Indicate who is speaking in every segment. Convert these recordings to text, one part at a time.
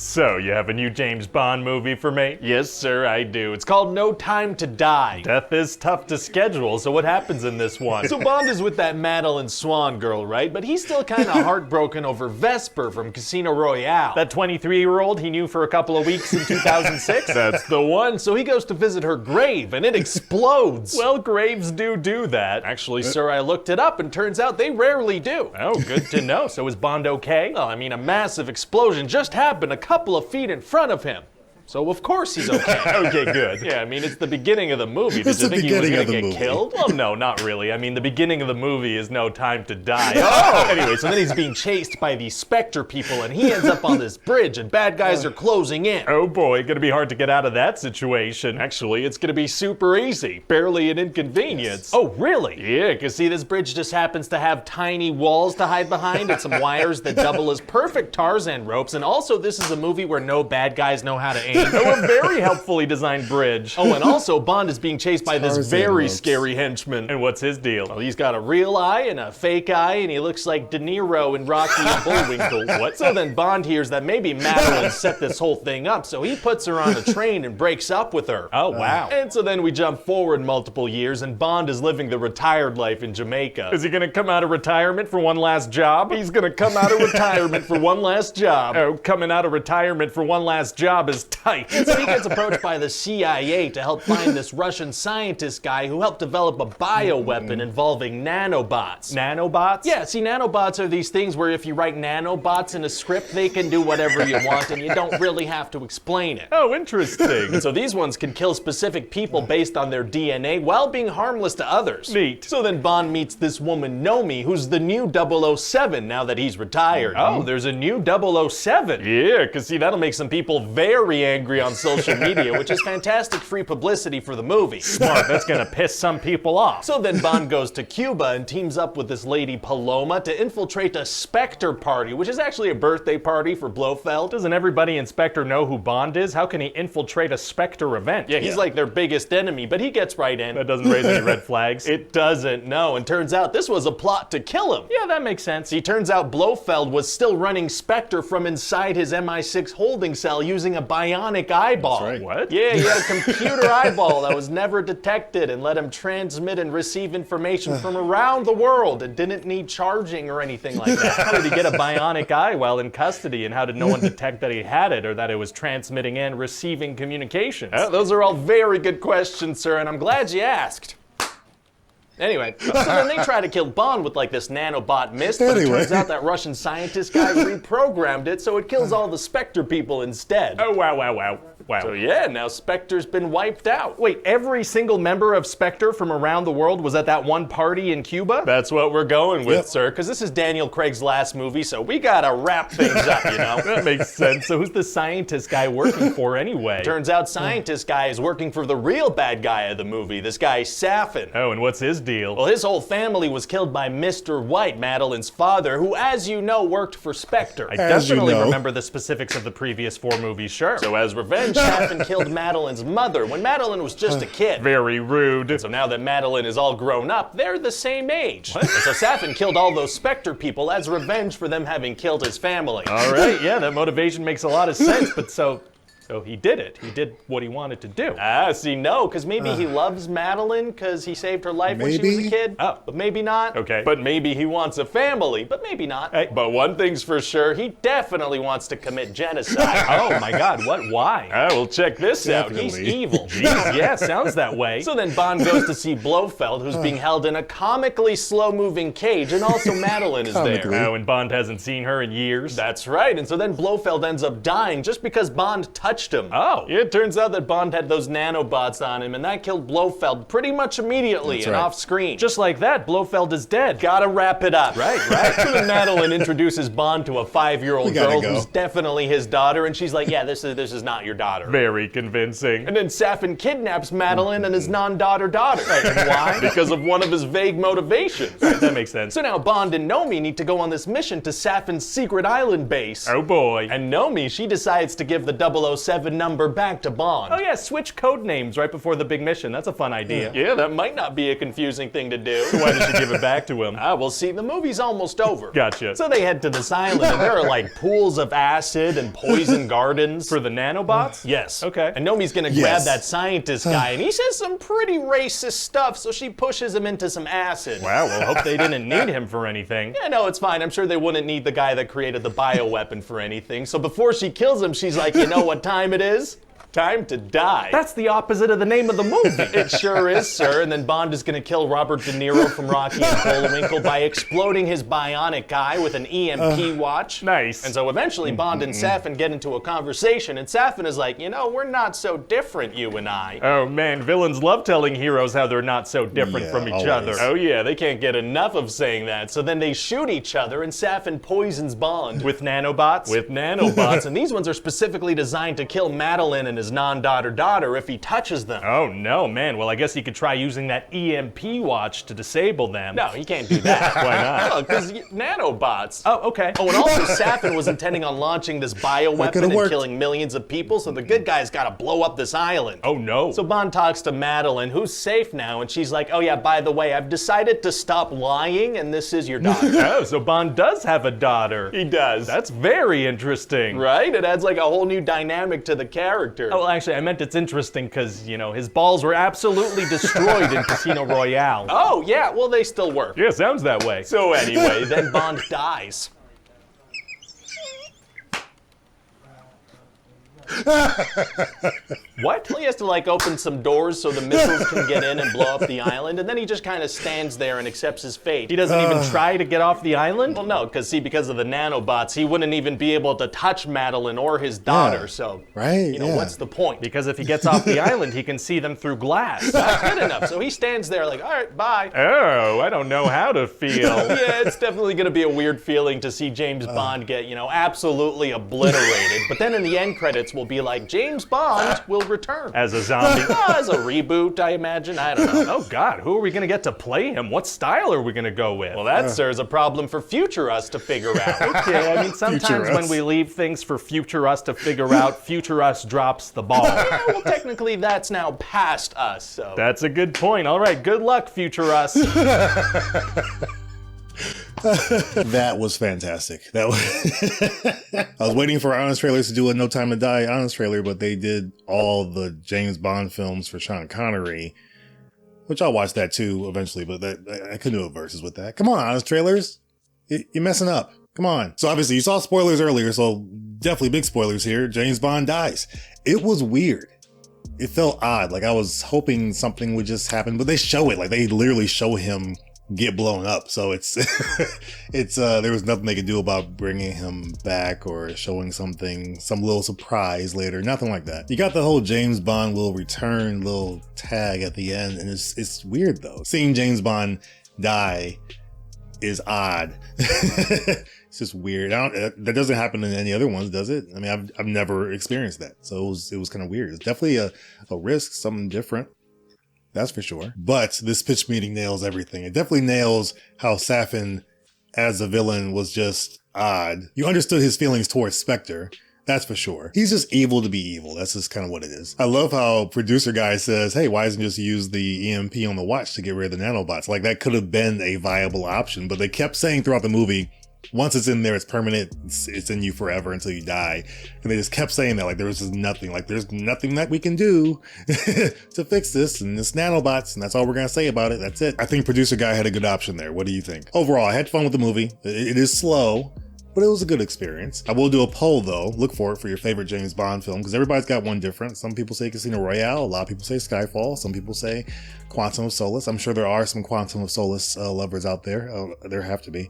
Speaker 1: So, you have a new James Bond movie for me?
Speaker 2: Yes, sir, I do. It's called No Time to Die.
Speaker 1: Death is tough to schedule, so what happens in this one?
Speaker 2: So Bond is with that Madeline Swan girl, right? But he's still kind of heartbroken over Vesper from Casino Royale.
Speaker 1: That 23-year-old he knew for a couple of weeks in 2006?
Speaker 2: That's the one. So he goes to visit her grave, and it explodes.
Speaker 1: Well, graves do that.
Speaker 2: Actually, sir, I looked it up, and turns out they rarely do.
Speaker 1: Oh, good to know. So is Bond okay?
Speaker 2: Well, I mean, a massive explosion just happened a couple of feet in front of him. So of course he's okay.
Speaker 1: Okay, good.
Speaker 2: Yeah, I mean, it's the beginning of the movie. Did
Speaker 3: It's
Speaker 2: you
Speaker 3: the
Speaker 2: think he was
Speaker 3: beginning
Speaker 2: gonna
Speaker 3: of the
Speaker 2: get
Speaker 3: movie.
Speaker 2: killed?
Speaker 1: Well, no, not really. I mean, the beginning of the movie is No Time to Die.
Speaker 2: Oh! Anyway, so then he's being chased by these Spectre people, and he ends up on this bridge, and bad guys are closing in.
Speaker 1: Oh boy, gonna be hard to get out of that situation.
Speaker 2: Actually, it's gonna be super easy. Barely an inconvenience.
Speaker 1: Oh, really?
Speaker 2: Yeah, because see, this bridge just happens to have tiny walls to hide behind and some wires that double as perfect Tarzan ropes, and also this is a movie where no bad guys know how to aim.
Speaker 1: Oh, a very helpfully designed bridge.
Speaker 2: Oh, and also Bond is being chased by this
Speaker 3: Tarzan
Speaker 2: very
Speaker 3: ropes.
Speaker 2: scary henchman.
Speaker 1: And what's his deal?
Speaker 2: Well, he's got a real eye and a fake eye, and he looks like De Niro in Rocky and Bullwinkle. What? So then Bond hears that maybe Madeline set this whole thing up, so he puts her on a train and breaks up with her.
Speaker 1: Oh, wow.
Speaker 2: And so then we jump forward multiple years, and Bond is living the retired life in Jamaica.
Speaker 1: Is he gonna come out of retirement for one last job?
Speaker 2: He's gonna come out of retirement for one last job.
Speaker 1: Oh, coming out of retirement for one last job is tight.
Speaker 2: So he gets approached by the CIA to help find this Russian scientist guy who helped develop a bioweapon involving nanobots.
Speaker 1: Nanobots?
Speaker 2: Yeah, see, nanobots are these things where if you write nanobots in a script, they can do whatever you want and you don't really have to explain it.
Speaker 1: Oh, interesting.
Speaker 2: So these ones can kill specific people based on their DNA while being harmless to others.
Speaker 1: Neat.
Speaker 2: So then Bond meets this woman, Nomi, who's the new 007 now that he's retired.
Speaker 1: Oh, there's a new 007.
Speaker 2: Yeah, because see, that'll make some people very angry on social media, which is fantastic free publicity for the movie.
Speaker 1: Smart, that's gonna piss some people off.
Speaker 2: So then Bond goes to Cuba and teams up with this lady Paloma to infiltrate a Spectre party, which is actually a birthday party for Blofeld.
Speaker 1: Doesn't everybody in Spectre know who Bond is? How can he infiltrate a Spectre event?
Speaker 2: Yeah, he's like their biggest enemy, but he gets right in.
Speaker 1: That doesn't raise any red flags.
Speaker 2: It doesn't, no, and turns out this was a plot to kill him.
Speaker 1: Yeah, that makes sense.
Speaker 2: He turns out Blofeld was still running Spectre from inside his MI6 holding cell using a bionic eyeball.
Speaker 3: That's right.
Speaker 1: What?
Speaker 2: Yeah, he had a computer eyeball that was never detected and let him transmit and receive information from around the world and didn't need charging or anything like that.
Speaker 1: How did he get a bionic eye while in custody, and how did no one detect that he had it or that it was transmitting and receiving communications?
Speaker 2: Those are all very good questions, sir, and I'm glad you asked. Anyway, so then they try to kill Bond with like this nanobot mist, but it
Speaker 3: Anyway.
Speaker 2: turns out that Russian scientist guy reprogrammed it so it kills all the Spectre people instead.
Speaker 1: Oh, wow.
Speaker 2: So yeah, now Spectre's been wiped out.
Speaker 1: Wait, every single member of Spectre from around the world was at that one party in Cuba?
Speaker 2: That's what we're going with,
Speaker 3: Yep.
Speaker 2: sir, because this is Daniel Craig's last movie, so we gotta wrap things up, you know?
Speaker 1: That makes sense. So who's the scientist guy working for anyway?
Speaker 2: Turns out scientist guy is working for the real bad guy of the movie, this guy Safin.
Speaker 1: Oh, and what's his deal?
Speaker 2: Well, his whole family was killed by Mr. White, Madeline's father, who, as you know, worked for Spectre.
Speaker 1: I
Speaker 3: As you
Speaker 1: definitely
Speaker 3: know.
Speaker 1: remember the specifics of the previous 4 movies, sure.
Speaker 2: So as revenge, Safin killed Madeline's mother when Madeline was just a kid.
Speaker 1: Very rude.
Speaker 2: So now that Madeline is all grown up, they're the same age. And so Safin killed all those Spectre people as revenge for them having killed his family.
Speaker 1: All right, yeah, that motivation makes a lot of sense, but so he did it. He did what he wanted to do.
Speaker 2: See, no, because maybe he loves Madeline because he saved her life when she was a
Speaker 3: Maybe.
Speaker 2: kid.
Speaker 1: Oh.
Speaker 2: But maybe not.
Speaker 1: Okay.
Speaker 2: But maybe he wants a family, but maybe not.
Speaker 1: Hey.
Speaker 2: But one thing's for sure, he definitely wants to commit genocide.
Speaker 1: Oh my God, what? Why?
Speaker 2: Well, check this out. He's
Speaker 3: Definitely.
Speaker 2: evil.
Speaker 1: Jeez, yeah, sounds that way.
Speaker 2: So then Bond goes to see Blofeld, who's being held in a comically slow-moving cage, and also Madeline is
Speaker 3: Comically.
Speaker 2: there.
Speaker 1: Oh, and Bond hasn't seen her in years.
Speaker 2: That's right, and so then Blofeld ends up dying just because Bond touched him.
Speaker 1: Oh.
Speaker 2: It turns out that Bond had those nanobots on him, and that killed Blofeld pretty much immediately
Speaker 3: That's
Speaker 2: and
Speaker 3: right.
Speaker 2: off screen.
Speaker 1: Just like that, Blofeld is dead.
Speaker 2: Gotta wrap it up.
Speaker 1: Right.
Speaker 2: So then Madeline introduces Bond to a 5-year-old
Speaker 3: We gotta
Speaker 2: girl
Speaker 3: go.
Speaker 2: who's definitely his daughter, and she's like, yeah, this is not your daughter.
Speaker 1: Very convincing.
Speaker 2: And then Safin kidnaps Madeline and his non-daughter daughter.
Speaker 1: And why?
Speaker 2: Because of one of his vague motivations.
Speaker 1: That makes sense.
Speaker 2: So now Bond and Nomi need to go on this mission to Safin's secret island base.
Speaker 1: Oh boy.
Speaker 2: And Nomi, she decides to give the 007 number back to Bond.
Speaker 1: Oh yeah, switch code names right before the big mission. That's a fun idea.
Speaker 2: Yeah, that might not be a confusing thing to do.
Speaker 1: Why did you give it back to him?
Speaker 2: Well, see, the movie's almost over.
Speaker 1: Gotcha.
Speaker 2: So they head to this island, and there are like pools of acid and poison gardens.
Speaker 1: For the nanobots?
Speaker 2: Yes.
Speaker 1: Okay.
Speaker 2: And Nomi's gonna grab that scientist guy, and he says some pretty racist stuff, so she pushes him into some acid.
Speaker 1: Wow, well, hope they didn't need him for anything.
Speaker 2: Yeah, no, it's fine. I'm sure they wouldn't need the guy that created the bioweapon for anything. So before she kills him, she's like, you know what time it is? Time to die.
Speaker 1: That's the opposite of the name of the movie.
Speaker 2: It sure is, sir. And then Bond is gonna kill Robert De Niro from Rocky and Bullwinkle by exploding his bionic eye with an EMP watch.
Speaker 1: Nice.
Speaker 2: And so eventually Bond and Safin get into a conversation, and Safin is like, you know, we're not so different, you and I.
Speaker 1: Oh man, villains love telling heroes how they're not so different from each
Speaker 3: always.
Speaker 1: other.
Speaker 2: Oh yeah, they can't get enough of saying that. So then they shoot each other, and Safin poisons Bond.
Speaker 1: With nanobots?
Speaker 2: With nanobots, and these ones are specifically designed to kill Madeline and his non-daughter if he touches them.
Speaker 1: Oh no, man. Well, I guess he could try using that EMP watch to disable them.
Speaker 2: No, he can't do that.
Speaker 1: Why not?
Speaker 2: Because nanobots.
Speaker 1: Oh, okay.
Speaker 2: Oh, and also Safin was intending on launching this bioweapon
Speaker 3: could've
Speaker 2: and
Speaker 3: worked.
Speaker 2: killing millions of people, so the good guy's gotta blow up this island.
Speaker 1: Oh no.
Speaker 2: So Bond talks to Madeline, who's safe now, and she's like, oh yeah, by the way, I've decided to stop lying, and this is your daughter.
Speaker 1: Oh, so Bond does have a daughter.
Speaker 2: He does.
Speaker 1: That's very interesting.
Speaker 2: Right? It adds like a whole new dynamic to the character.
Speaker 1: Oh, well, actually, I meant it's interesting because, you know, his balls were absolutely destroyed in Casino Royale.
Speaker 2: Oh, yeah, well, they still work.
Speaker 1: Yeah, sounds that way.
Speaker 2: So anyway, then Bond dies.
Speaker 1: What?
Speaker 2: Well, he has to like open some doors so the missiles can get in and blow up the island, and then he just kind of stands there and accepts his fate.
Speaker 1: He doesn't even try to get off the island?
Speaker 2: Well, no, because of the nanobots, he wouldn't even be able to touch Madeline or his daughter, so,
Speaker 3: Right,
Speaker 2: you know, what's the point?
Speaker 1: Because if he gets off the island, he can see them through glass.
Speaker 2: Not good enough, so he stands there like, all right, bye.
Speaker 1: Oh, I don't know how to feel.
Speaker 2: Yeah, it's definitely going to be a weird feeling to see James Bond get, you know, absolutely obliterated. But then in the end credits, we'll be like, James Bond will return.
Speaker 1: As a zombie.
Speaker 2: As a reboot, I imagine. I don't know.
Speaker 1: Oh God, who are we gonna get to play him? What style are we gonna go with?
Speaker 2: Well, that, sir, is a problem for future us to figure out.
Speaker 1: Okay, I mean, sometimes
Speaker 3: Future
Speaker 1: when
Speaker 3: us.
Speaker 1: we leave things for future us to figure out, future us drops the ball.
Speaker 2: Yeah, well, technically, that's now past us, so.
Speaker 1: That's a good point. All right, good luck, future us.
Speaker 3: That was fantastic. That was I was waiting for Honest Trailers to do a No Time to Die Honest Trailer, but they did all the James Bond films for Sean Connery, which I'll watch that too eventually, but I couldn't do a versus with that. Come on, Honest Trailers. You're messing up. Come on. So obviously you saw spoilers earlier, so definitely big spoilers here. James Bond dies. It was weird. It felt odd. Like I was hoping something would just happen, but they show it. Like they literally show him get blown up. So it's there was nothing they could do about bringing him back or showing something, some little surprise later. Nothing like that. You got the whole James Bond will return little tag at the end, and it's weird though. Seeing James Bond die is odd. It's just weird. That doesn't happen in any other ones, does it? I mean, I've never experienced that, so it was kind of weird. It's definitely a risk, something different. That's for sure. But this pitch meeting nails everything. It definitely nails how Safin as a villain was just odd. You understood his feelings towards Spectre. That's for sure. He's just evil to be evil. That's just kind of what it is. I love how producer guy says, hey, why doesn't just use the EMP on the watch to get rid of the nanobots? Like that could have been a viable option, but they kept saying throughout the movie, once it's in there, it's permanent. It's in you forever until you die. And they just kept saying that, like there was just nothing, like there's nothing that we can do to fix this, and it's nanobots, and that's all we're gonna say about it. That's it. I think producer guy had a good option there. What do you think? Overall, I had fun with the movie. It is slow, but it was a good experience. I will do a poll though. Look for it for your favorite James Bond film, because everybody's got one different. Some people say Casino Royale. A lot of people say Skyfall. Some people say Quantum of Solace. I'm sure there are some Quantum of Solace lovers out there. There have to be.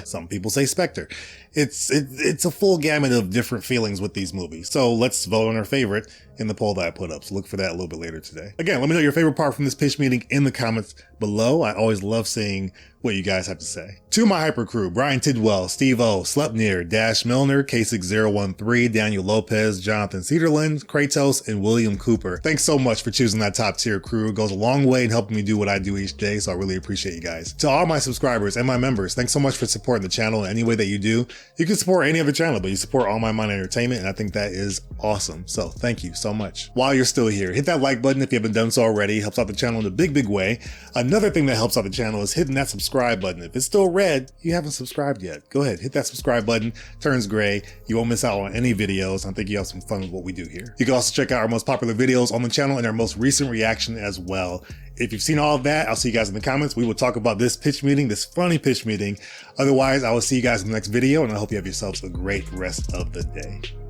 Speaker 3: Some people say Spectre. It's a full gamut of different feelings with these movies. So let's vote on our favorite in the poll that I put up. So look for that a little bit later today. Again, let me know your favorite part from this pitch meeting in the comments below. I always love seeing what you guys have to say. To my hyper crew, Brian Tidwell, Steve O, Slepnir, Dash Milner, Kasich013, Daniel Lopez, Jonathan Cedarland, Kratos, and William Cooper. Thanks so much for choosing that top tier crew. It goes a long way in helping me do what I do each day, so I really appreciate you guys. To all my subscribers and my members, thanks so much for supporting the channel in any way that you do. You can support any other channel, but you support All My Mind Entertainment, and I think that is awesome. So thank you so much. While you're still here, hit that like button if you haven't done so already. It helps out the channel in a big, big way. Another thing that helps out the channel is hitting that subscribe button. If it's still red, you haven't subscribed yet. Go ahead, hit that subscribe button, turns gray. You won't miss out on any videos. I think you have some fun with what we do here. You can also check out our most popular videos on the channel and our most recent reaction as well. If you've seen all of that, I'll see you guys in the comments. We will talk about this pitch meeting, this funny pitch meeting. Otherwise, I will see you guys in the next video, and I hope you have yourselves a great rest of the day.